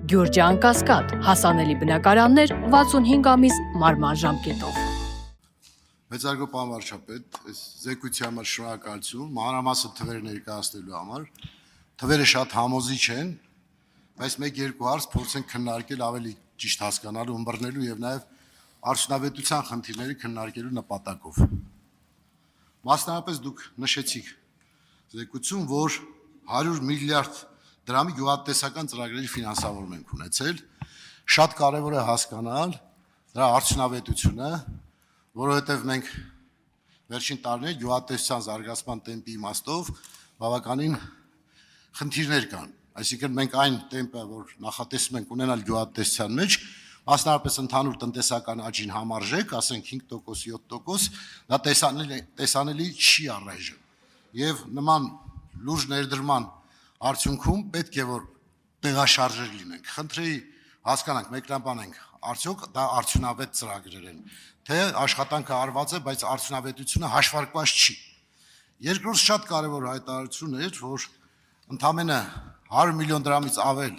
Գյուրջան Կասկադ, հասանելի բնակարաններ 65 ամիս մարման ժամկետով։ Մեծարգո պարոն վարչապետ, այս զեկույցի համար շնորհակալություն, մանրամասն թվերը ներկայացնելու համար։ Թվերը շատ համոզիչ են, բայց 1-2 հարց փորձենք քննարկել ավելի ճիշտ հասկանալու, ըմբռնելու եւ նաեւ արդյունավետության խնդիրների քննարկելու նպատակով։ Մասնավորապես դուք նշեցիք զեկույցում, որ 100 միլիարդ դրամի գյուղատնտեսական ծրագրերի ֆինանսավորում ենք ունեցել, շատ կարևոր է հասկանալ դրա արդյունավետությունը, որովհետև մենք վերջին տարիներ գյուղատնտեսության զարգացման տեմպի իմաստով բավականին խնդիրներ կան, այսինքն մենք այն տեմպը, որ նախատեսում ենք ունենալ գյուղատնտեսության մեջ, մասնավորապես ընդհանուր տնտեսական աճին համարժեք, ասենք 5%, 7%, դա տեսանելի չի առայժմ, եւ նման լուրջ ներդրման արդյունքում պետք է որ տեղաշարժեր լինենք։ Խնդրեի հասկանանք, մեկնաբանենք, արդյոք դա արդյունավետ ծրագրեր են, թե աշխատանքը արված է, բայց արդյունավետությունը հաշվարկված չի։ Երկրորդ շատ կարևոր հայտարարություն էր, որ ընդամենը 100 միլիոն դրամից ավել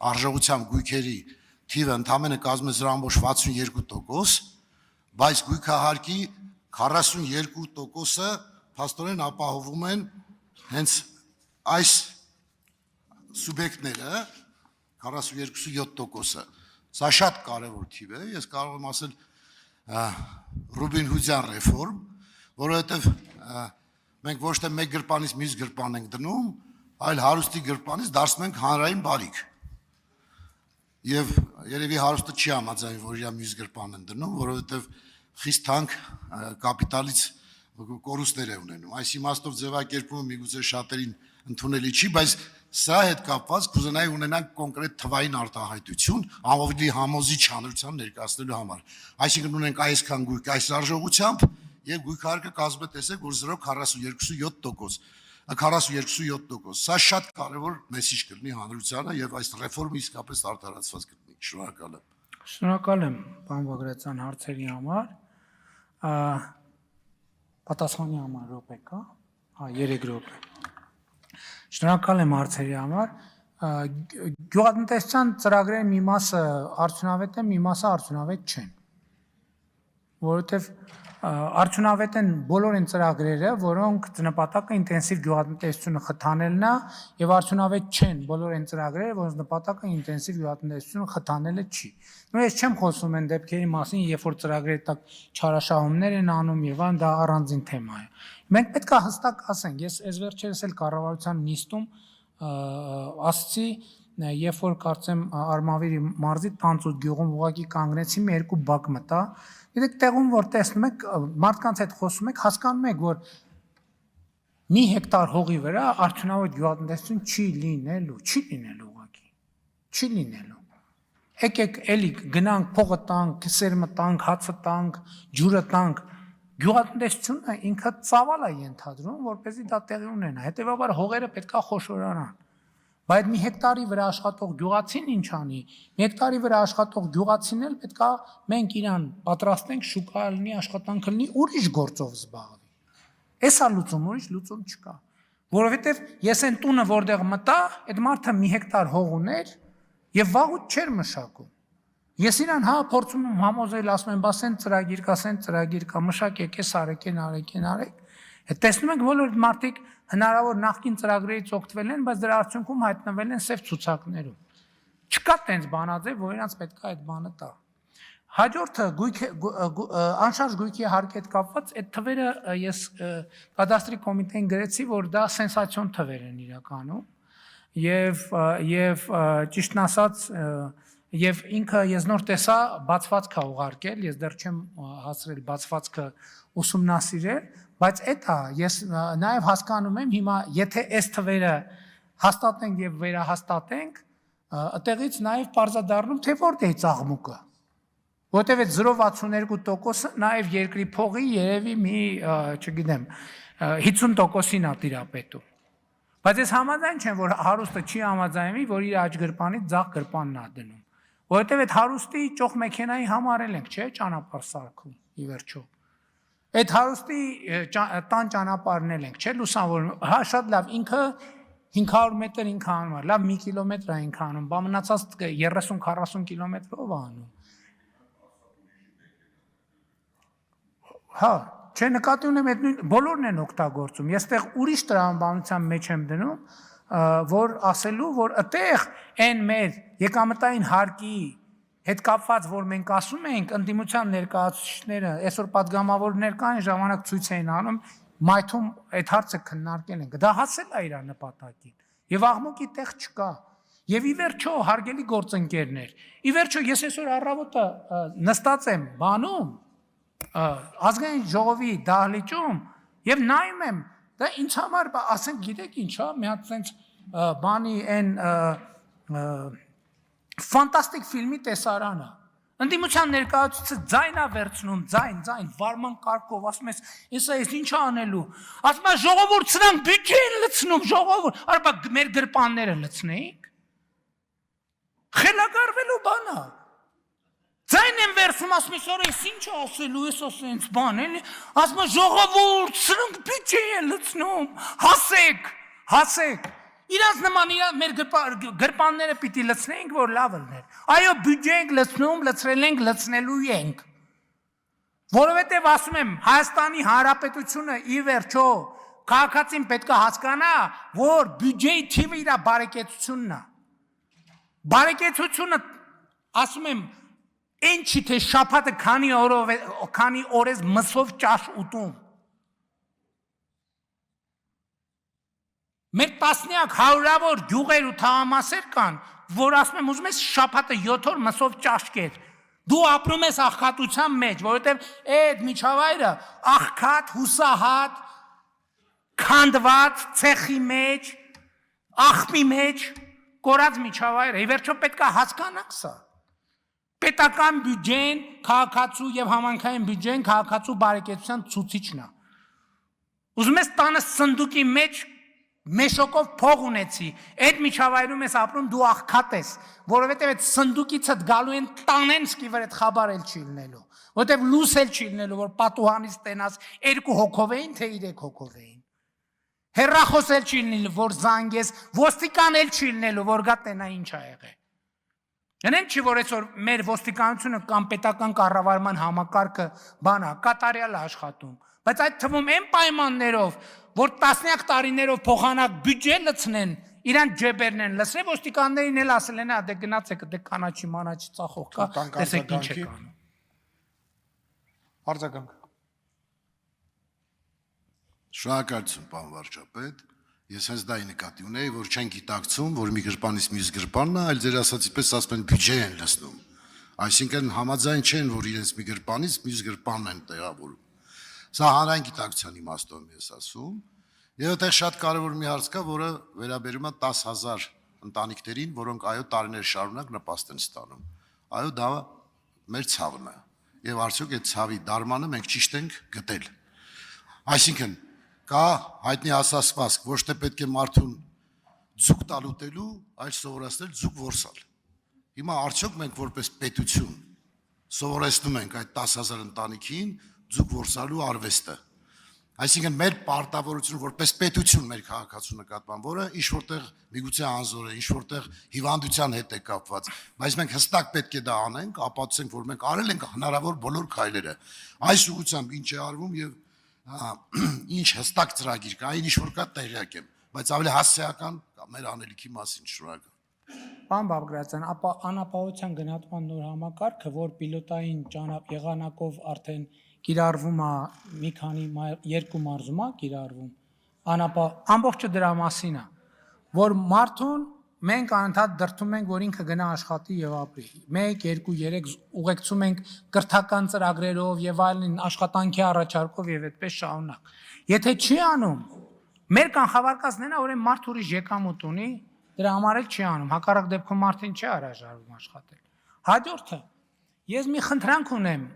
արժողությամբ գույքերի թիվը ընդամենը կազմում է 0.62%, բայց գույքահարկի 42%-ը փաստորեն ապահովում են հենց այս սուբյեկտները 42.7%-ը, սա շատ կարևոր թիվ է, ես կարող եմ ասել Ռուբին Հուդյան ռեֆորմ, որովհետև մենք ոչ թե մեկ գրպանից մյուս գրպան ենք դնում, այլ հարուստի գրպանից դարձնում ենք հանրային բարիք, եւ երևի հարուստը չի համաձայն, որ իր մյուս գրպան են դնում, որովհետև խիստ թանկ կապիտալից կորուստներ է ունենում, այս իմաստով ձևակերպումը միգուցե շատերին ընդունելի չի, բայց սա հետ կապված կուզենայի ունենանք կոնկրետ թվային արտահայտություն ավելի համոզիչ հանրության ներկայացնելու համար։ Այսինքն ունենք այսքան գույք այս արժողությամբ եւ գույքահարկը կազմում է տեսեք որ 0.42%, 42.7%։ Սա շատ կարեւոր մեսիջ կլինի հանրությանը եւ այս ռեֆորմը իսկապես արտարացված կլինի։ Շնորհակալ եմ։ Շնորհակալ եմ պարոն Բագրատյան հարցերի համար։ Պատասխանի համար րոպե կա։ 3 րոպե։ Շնորհակալ եմ հարցերի համար։ Գյուղատնտեսության ծրագրերի մի մասը արդյունավետ է, մի մասը արդյունավետ չեն։ Որովհետև արդյունավետ են բոլոր այն ծրագրերը, որոնք նպատակը ինտենսիվ գյուղատնտեսությունը խթանելն է, եւ արդյունավետ չեն բոլոր այն ծրագրերը, որոնց նպատակը ինտենսիվ գյուղատնտեսությունը խթանելը չի։ Ես չեմ խոսում այն դեպքերի մասին, երբ որ ծրագրերի տակ չարաշահումներ են անում եւ այն դա առանձին թեմա է։ Մենք պետք է հստակ ասենք, ես այս վերջերս էլ կառավարության նիստում ասացի, երբ որ կարծեմ Արմավիրի մարզի Տանծուտ գյուղում ուղղակի կանգնեցի, մի երկու բակ մտա։ Գիտեք, տեղում որ տեսնում եք, մարդկանց հետ խոսում եք, հասկանում եք, որ մի հեկտար հողի վրա արդյունավետ գյուղատնտեսություն չի լինելու ուղղակի։ Չի լինելու։ Եկեք էլի գնանք փողը տանք, սերմը տանք, հացը տանք, ջուրը տանք։ Գյուղատնտեսությունը ինքը ծավալ է ենթադրում, որպեսզի դա տեղի ունենա։ Հետևաբար հողերը պետքա խոշորանան։ Բայց մի հեկտարի վրա աշխատող գյուղացին ինչ անի։ Մի հեկտարի վրա աշխատող գյուղացին էլ պետքա մենք իրան պատրաստենք շուկա լինի, աշխատանքը լինի, ուրիշ գործով զբաղվի։ Էսա լուծում, ուրիշ լուծում չկա։ Որովհետև ես այն տունը որտեղ մտա, այդ մարդը մի հեկտար հող ուներ եւ վաղուց չէր մշակում։ Ես իրան փորձում եմ համոզել, ասում եմ, բաս այն ծրագիր կա, մշակեք, էս արեք։ Տեսնում ենք բոլոր մարդիկ հնարավոր նախկին ծրագրերից օգտվել են, բայց դրա արդյունքում հայտնվել են սև ցուցակներում։ Չկա տենց բանաձև, որ իրանց պետք է այդ բանը տա։ Հաջորդը անշարժ գույքի հարկի հետ կապված այդ թվերը ես կադաստրի կոմիտեին գրեցի, որ դա սենսացիոն թվեր են իրականում եւ ճիշտն ասած Եվ ինքը ես նոր տեսա բացվածքը ուղարկել, ես դեռ չեմ հասցրել բացվածքը ուսումնասիրել, բայց էդ է, ես նաև հասկանում եմ հիմա, եթե այս թվերը հաստատենք եւ վերահաստատենք, այդտեղից նաև պարզադառնում, թե որտե է աղմուկը։ Որտեւ այդ 0.62%-ը նաև երկրի փողի երևի մի, չգիտեմ, 50%-ին է տիրապետում։ Բայց ես համաձայն չեմ, որ հարուստը չի համաձայնվի, որ իր աջ գրպանից ձախ գրպանն է դնում։ Որովհետև այդ հարուստի ճոխ մեքենայի համարել ենք, չէ՞, ճանապարհ սարքում, ի վերջո։ Այդ հարուստի տան ճանապարհն ենք, չէ՞, լուսավորում։ Հա, շատ լավ, ինքը 500 մետր ինքը անում է, լավ մի կիլոմետր է ինքը անում, բա մնացած 30-40 կիլոմետրով է անում։ Հա, չէ նկատի ունեմ այդ նույն բոլորն են օգտագործում։ Ես այդտեղ ուրիշ տրամաբանության մեջ եմ դնում, որ ասելու, որ այդտեղ այն մեր եկամտային հարկի հետ կապված, որ մենք ասում ենք, ընդդիմության ներկայացուցիչները, այսօր պատգամավորներ կան, ժամանակ ցույց էին անում, մայթում այդ հարցը քննարկել ենք։ Դա հասել է իր նպատակին։ Եվ աղմուկի տեղ չկա։ Եվ ի վերջո, հարգելի գործընկերներ, ի վերջո ես այսօր առավոտը նստած եմ բանում, ազգային ժողովի դահլիճում եւ նայում եմ, դա ինձ համար, ասենք, գիտեք ինչ է, մի հատ sense բանի այն ֆանտաստիկ ֆիլմի տեսարանը։ Ընդդիմության ներկայացուցիչը ձայնա վերցնում, ձայն, վարման կարգով, ասում ես, ես ինչ անելու։ Ասում է ժողովուրդ սրանք բյուջե են լցնում, ժողովուրդ, արբա մեր գրպանները լցնեինք։ Խելագարվելու բան է։ Ձայն են վերցնում, ասում ես, արա, ես ինչ ասելու, ես ասենց բան, էլի։ Ասում է ժողովուրդ, սրանք բյուջե են լցնում, հասեք։ Իրանց նման մեր գրպանները պիտի լցնեինք, որ լավ լներ։ Այո, բյուջե ենք լցնում, լցրել ենք, լցնելու ենք։ Որովհետև ասում եմ, Հայաստանի Հանրապետությունը ի վերջո քաղաքացին պետք է հասկանա, որ բյուջեի թիվը իր բարեկեցությունն է։ Բարեկեցությունը, ասում եմ, այն չի թե շաբաթը քանի օր ես մսով ճաշ ուտում։ Մեր տասնյակ հարյուրավոր գյուղեր ու թաղամասեր կան, որ ասում եմ ուզում ես շաբաթը 7 օր մսով ճաշկեր։ Դու ապրում ես աղքատության մեջ, որովհետև այդ միջավայրը աղքատ, հուսահատ, քանդված, ցեխի մեջ, աղբի մեջ կորած միջավայր է։ Ի վերջո պետք է հասկանաք սա։ Պետական բյուջեն, քաղաքացու եւ համայնքային բյուջեն քաղաքացու բարեկեցության ցուցիչն է։ Ուզում ես տանը սնդուկի մեջ մեշոկով փող ունեցի, այդ միջավայրում ես ապրում, դու աղքատ ես, որովհետև այդ սնդուկիցդ գալու են տանեն սկիվեր այդ խաբարել չի լինելու, որովհետև լուսել չի լինելու, որ պատուհանից տենաս 2 հոգով էին, թե 3 հոգով էին, հեռախոսել չի լինելու, որ զանգես, ոստիկան էլ չի լինելու, որ գա տենա ինչ ա եղել։ Ենեն չի, որ այսօր մեր ոստիկանությունը կամ պետական կառավարման համակարգը բանա, կատարյալ աշխատում, բայց այդ թվում են պայմաններով, որ տասնյակ տարիներով փոխանակ բյուջե լցնեն, իրան ջեբերն են լցրել, ոստիկաններին էլ ասել են, դե գնացեք, դե կանաչի մանաչի ծախող կա, տեսեք ինչ է կանում։ Արձագանք։ Շնորհակալություն, պարոն վարչապետ։ Ես հենց դա նկատի ունեի, որ չեն գիտակցում, որ մի գրպանից մյուս գրպանն է, այլ ձեր ասացի պես ասում են բյուջե են լցնում։ Այսինքն համաձայն չեն, որ իրենց մի գրպանից մյուս գրպանն են տեղավորում։ Սա հանրային գիտակցության իմաստով ես ասում։ Եվ այդտեղ շատ կարևոր մի հարց կա, որը վերաբերում է 10,000 ընտանիքներին, որոնք այո տարիներ շարունակ նպաստ են ստանում։ Այո, դա մեր ցավն է։ Եվ արդյոք այդ ցավի դարմանը մենք ճիշտ ենք գտել։ Այսինքն կա հայտնի ասացվածք, ոչ թե պետք է մարդուն ձուկ տալ ուտելու, այլ սովորացնել ձուկ որսալ։ Հիմա արդյոք մենք որպես պետություն սովորեցնում ենք այդ 10,000 ընտանիքին ձուկ որսալու արվեստը։ Այսինքն մեր պարտավորությունը որպես պետություն մեր քաղաքացու նկատմամբ, որը ինչ որտեղ միգուցե անզոր է, ինչ որտեղ հիվանդության հետ է կապված, բայց մենք հստակ պետք է դա անենք, ապացուցենք, որ մենք արել ենք հնարավոր բոլոր քայլերը։ Այս ուղղությամբ ինչ է արվում եւ ինչ հստակ ծրագիր կա, այն ինչ որ կա տեղյակ եմ, բայց ավելի հասցեական մեր անելիքի մասին շնորհակալ։ Պարոն Բաբկրացյան, ապա անապահովության գնահատման նոր համակարգը, որ պիլոտային եղանակով արդեն կիրառվում է մի քանի 2 մարզում է կիրառվում, ամբողջը դրա մասին է, որ մարդուն մենք անընդհատ դրդում ենք, որ ինքը գնա աշխատի եւ ապրի։ 1, 2, 3 ուղեկցում ենք կրթական ծրագրերով եւ այլն աշխատանքի առաջարկով եւ այդպես շարունակ։ Եթե չի անում, մեր կանխավարկածն է, որ այն մարդ ուրիշ եկամուտ ունի, դրա համար էլ չի անում, հակառակ դեպքում մարդին չի հրաժարվում աշխատել։ Հաջորդը, ես մի խնդրանք ունեմ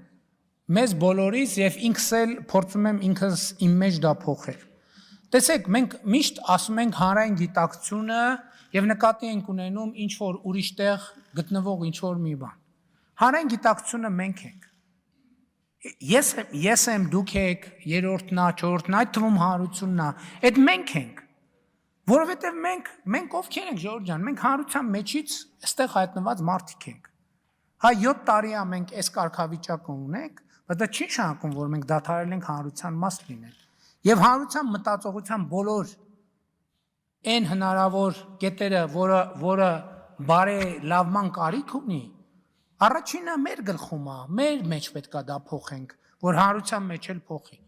մեզ բոլորից եւ ինքս էլ փորձում եմ ինքս իմ մեջ դա փոխել։ Տեսեք, մենք միշտ ասում ենք հանրային գիտակցությունը եւ նկատի ենք ունենում ինչ որ ուրիշ տեղ գտնվող ինչ որ մի բան։ Հանրային գիտակցությունը մենք ենք։ Ես եմ, դուք եք, երրորդն է, չորրորդն է, այդ թվում հանրությունն է, այդ մենք ենք։ Որովհետև մենք ովքեր ենք Ժորժ ջան, մենք հանրության մեջից այստեղ հայտնված մարդիկ ենք։ Հա 7 տարի է մենք այս կարգավիճակը ունենք, բայց դա չի նշանակում, որ մենք դադարել ենք հանրության մաս լինել։ Եվ հանրության մտածողության բոլոր այն հնարավոր կետերը, որը բարելավման կարիք ունի, առաջինը մեր գլխում է, մեր մեջ պետքա դա փոխենք, որ հանրության մեջ էլ փոխի։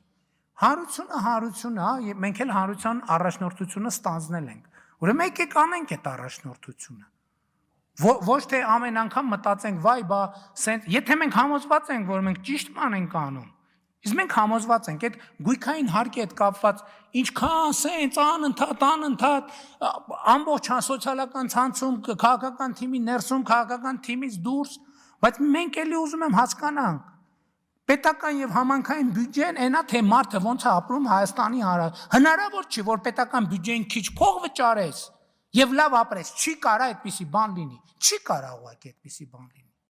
Հանրությունը, մենք էլ հանրության առաջնորդությունը ստանձնել ենք։ Ուրեմն եկեք անենք այդ առաջնորդությունը։ Ոչ թե ամեն անգամ մտածենք, վայ, բա, եթե մենք համոզված ենք, որ մենք ճիշտ բան ենք անում, իսկ մենք համոզված ենք, այդ գույքային հարկի հետ կապված ինչքան սենց անընդհատ ամբողջ սոցիալական ցանցում, քաղաքական թիմի ներսում, քաղաքական թիմից դուրս, բայց մենք էլի ուզում եմ հասկանանք, պետական եւ համանքային բյուջեն այնա թե մարդը ոնց է ապրում Հայաստանի հնարավոր չի, որ պետական բյուջեին քիչ փող վճարես եւ լավ ապրես, չի կարա այդպիսի բան լինի, չի կարա ուղղակի այդպիսի բան լինի։